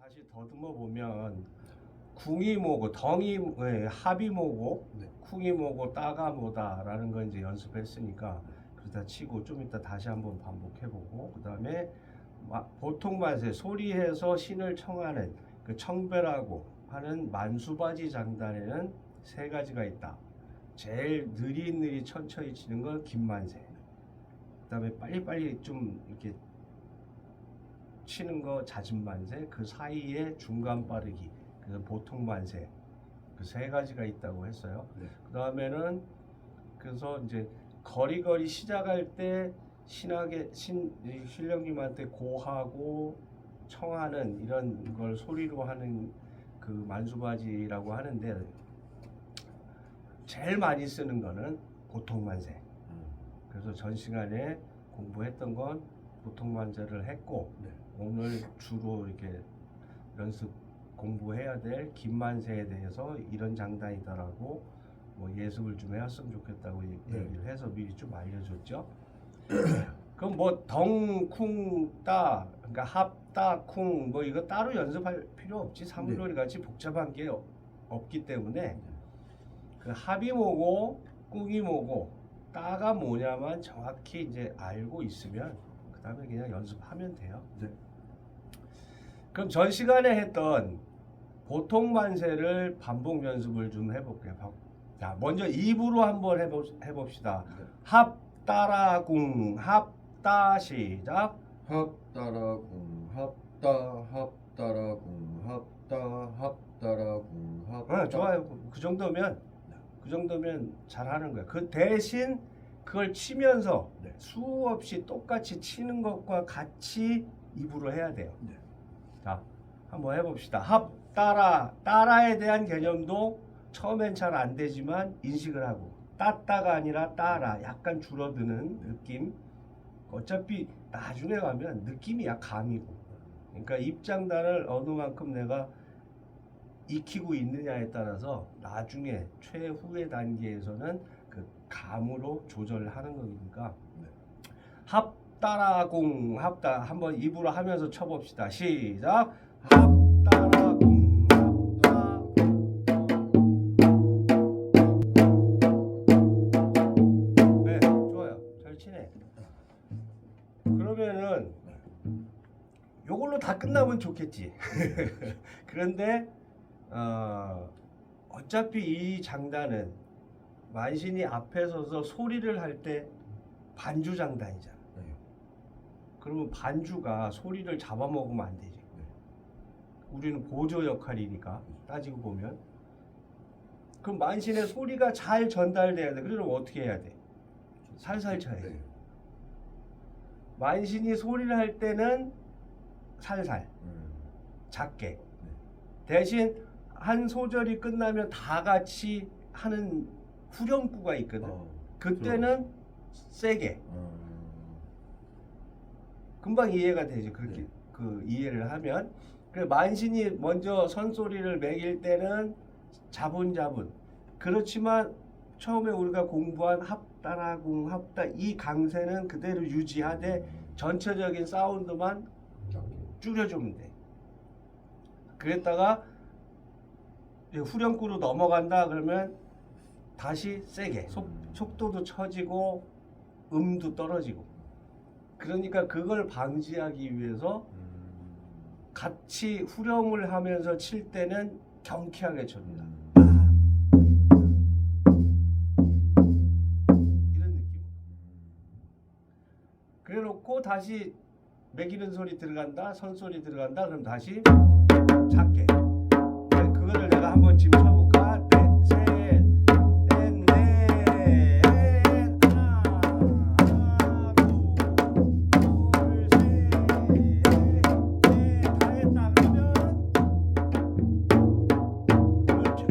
다시 더듬어 보면 궁이 뭐고 덩이 합이 뭐고 네. 쿵이 뭐고 따가 뭐다라는 거 이제 연습했으니까 그러다 치고 좀 이따 다시 한번 반복해보고 그다음에 보통 만세 소리해서 신을 청하는 그 청배라고 하는 만수바지 장단에는 세 가지가 있다. 제일 느릿느릿 천천히 치는 건 긴만세. 그다음에 빨리빨리 좀 이렇게 치는 거 잦은 만세, 그 사이에 중간 빠르기, 그래서 보통 만세, 그 세 가지가 있다고 했어요. 네. 그 다음에는 그래서 이제 거리거리 시작할 때 신령님한테 고하고 청하는 이런 걸 소리로 하는 그 만수바지라고 하는데 제일 많이 쓰는 거는 보통 만세. 그래서 전 시간에 공부했던 건 보통 만세를 했고 네. 오늘 주로 이렇게 연습 공부해야 될 긴만세에 대해서 이런 장단이다라고 뭐 예습을 좀 해왔으면 좋겠다고 얘기를 해서 미리 좀 알려줬죠. 그럼 뭐 덩, 쿵, 따, 그러니까 합, 따, 쿵 뭐 이거 따로 연습할 필요 없지. 사물놀이 같이 복잡한 게 없기 때문에 그 합이 뭐고 쿵이 뭐고 따가 뭐냐만 정확히 이제 알고 있으면 그 다음에 그냥 연습하면 돼요. 네. 그럼 전 시간에 했던 보통 만세를 반복 연습을 좀 해볼게요. 자, 먼저 입으로 한번 해봅시다. 네. 합 따라 궁 합 따 시작. 합 따라 궁 합 따라 궁 합 따라 궁 합. 좋아요. 그 정도면 잘하는 거야. 그 대신 그걸 치면서 네. 수없이 똑같이 치는 것과 같이 입으로 해야 돼요. 네. 자, 한번 해봅시다. 합 따라에 대한 개념도 처음엔 잘 안 되지만 인식을 하고 따가 아니라 따라 약간 줄어드는 느낌. 어차피 나중에 가면 느낌이야 감이고. 그러니까 입장단을 어느 만큼 내가 익히고 있느냐에 따라서 나중에 최후의 단계에서는 그 감으로 조절하는 거니까. 네. 합 따라 궁 합 따 한번 입으로 하면서 쳐봅시다. 시작. 합 따라 궁 합 따. 네, 좋아요. 잘 치네. 그러면은 요걸로 다 끝나면 좋겠지. 그런데 어차피 이 장단은 만신이 앞에 서서 소리를 할 때 반주 장단이잖아. 네. 그러면 반주가 소리를 잡아먹으면 안 되지. 우리는 보조 역할이니까 따지고 보면. 그럼 만신의 소리가 잘 전달돼야 돼. 그러면 어떻게 해야 돼? 살살 쳐야지. 네. 만신이 소리를 할 때는 살살, 작게. 대신 한 소절이 끝나면 다 같이 하는 후렴구가 있거든. 그때는 세게. 금방 이해가 되지. 그렇게 네. 그 이해를 하면. 그래 만신이 먼저 선소리를 매길 때는 자분자분. 그렇지만 처음에 우리가 공부한 합따라궁 합따 이 강세는 그대로 유지하되 전체적인 사운드만 줄여주면 돼. 그랬다가 후렴구로 넘어간다 그러면 다시 세게 속도도 처지고 음도 떨어지고. 그러니까 그걸 방지하기 위해서 같이 후렴을 하면서 칠 때는 경쾌하게 칩니다. 이런 느낌. 그래 놓고 다시 매기는 소리 들어간다, 선소리 들어간다, 그럼 다시 작게. 그거를 내가 한번 지금 쳐볼까? 셋, 넷, 하나, 둘, 셋, 넷, 다 했다 그러면 그렇죠.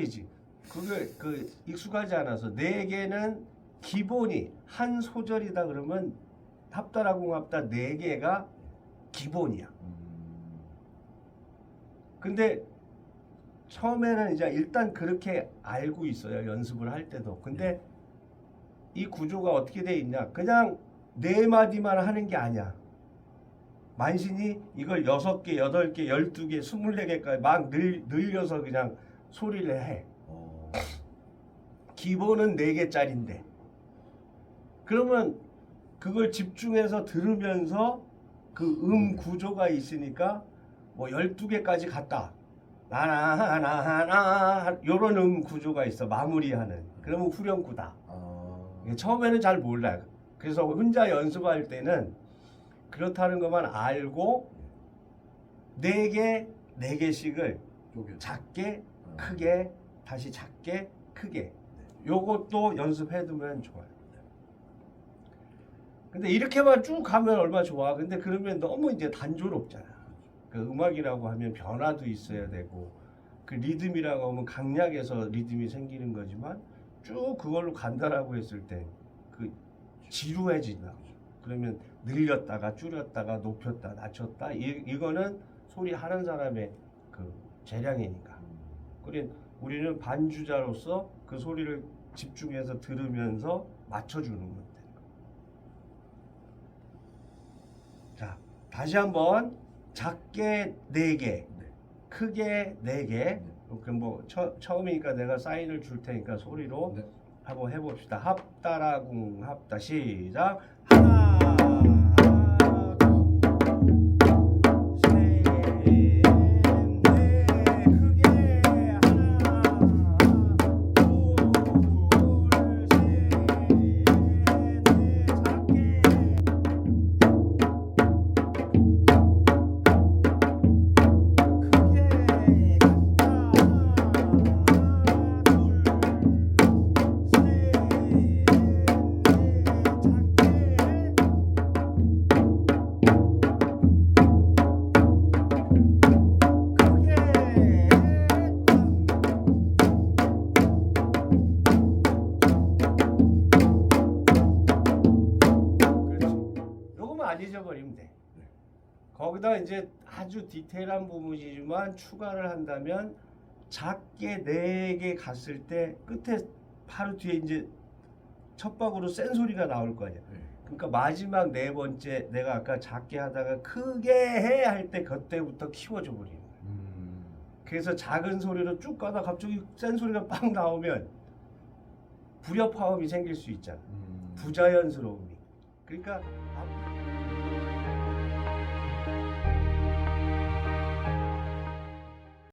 헷갈리지. 그걸 익숙하지 않아서 4개는 기본이 한 소절이다 그러면 합다라궁합다 4개가 기본이야. 근데 처음에는 이제 일단 그렇게 알고 있어요. 연습을 할 때도. 근데 이 구조가 어떻게 돼 있냐? 그냥 4마디만 하는 게 아니야. 만신이 이걸 6개, 8개, 12개, 24개까지 막 늘려서 그냥 소리를 해. 기본은 4개짜리인데. 그러면 그걸 집중해서 들으면서 그 구조가 있으니까 뭐 12개까지 갔다. 나나나나 요런 구조가 있어. 마무리하는. 그러면 후렴구다. 처음에는 잘 몰라요. 그래서 혼자 연습할 때는 그렇다는 것만 알고 4개씩을 작게 크게 다시 작게 크게 요것도 연습해두면 좋아요. 근데 이렇게만 쭉 가면 얼마나 좋아. 근데 그러면 너무 이제 단조롭잖아. 그 음악이라고 하면 변화도 있어야 되고 그 리듬이라고 하면 강약에서 리듬이 생기는 거지만 쭉 그걸로 간다라고 했을 때 그 지루해진다. 그러면 늘렸다가 줄였다가 높였다 낮췄다 이거는 소리 하는 사람의 그 재량이니까. 그러니까 우리는 반주자로서 그 소리를 집중해서 들으면서 맞춰주는 건데. 자, 다시 한번 작게 4개, 크게 4개. 그럼 뭐 처음이니까 내가 사인을 줄 테니까 소리로 한번 해봅시다. 합다라궁 합다 시작. 하나, 둘, 셋, 넷, 크게 하나, 둘, 셋, 넷, 작게. 안 잊어버리면 돼. 거기다 이제 아주 디테일한 부분이지만 추가를 한다면 작게 4개 갔을 때 끝에 바로 뒤에 이제 첫 박으로 센 소리가 나올 거 아니야. 그러니까 마지막 4번째 내가 아까 작게 하다가 크게 해 할 때 그때부터 키워줘 버리는 거야. 그래서 작은 소리로 쭉 가다 갑자기 센 소리가 빵 나오면 불협화음이 생길 수 있잖아. 부자연스러움이. 그러니까